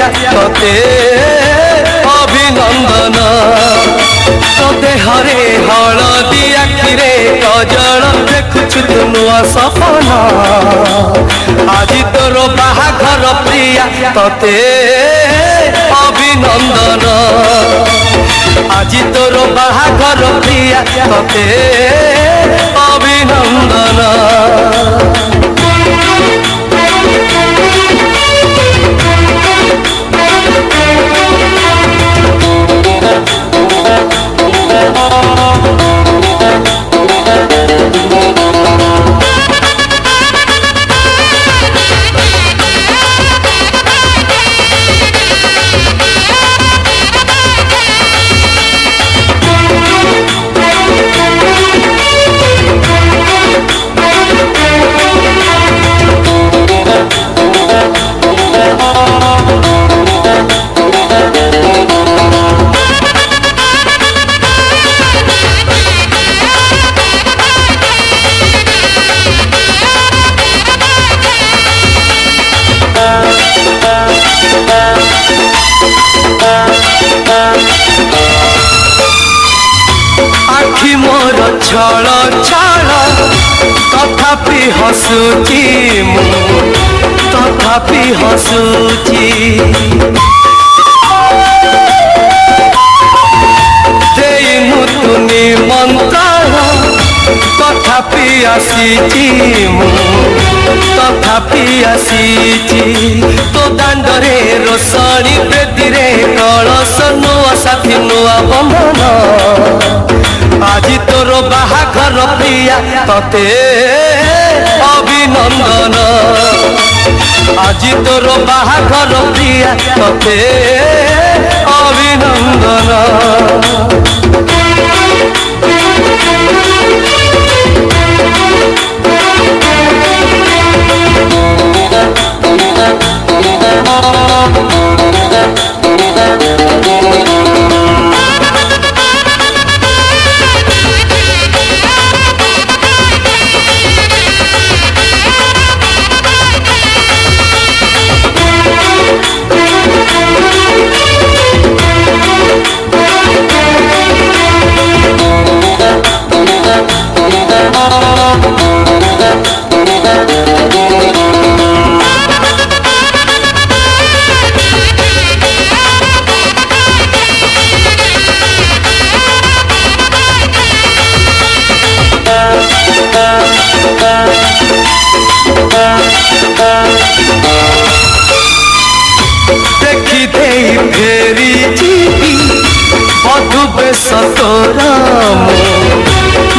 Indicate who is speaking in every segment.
Speaker 1: प्रिया तोते अभिनंदन तो देहरे हलदी आखिरे कजल देखुछु तू नुआ सपना आज तोर बाहाघर प्रिया तोते अभिनंदन आज तोर बाहाघर प्रिया तोते अभिनंदन। आखि मोर छल छल तथापि हसुची मु तथापि हसुची देई मुतु निमंत्रण तथापि आसीची मु तथापि आसीची तो दांडरे रोषणी बेदीरे कलश नुआ साथी नुआ बंधन आज तोर बाहाघर प्रिया तोते अभिनंदन आज तोर बाहाघर प्रिया तोते अभिनंदन। देखी दे फेरी जीवी मधु बेश तोरा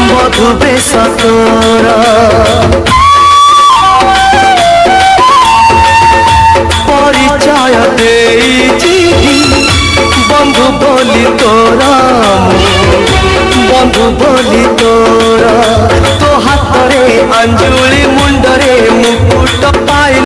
Speaker 1: मधु बेश तोरा परिचय दे जीवी बंधु बोली तोरा बंधु बोली तोरा तो हाथ रे अंजुली मुंडरे मुकुट पाई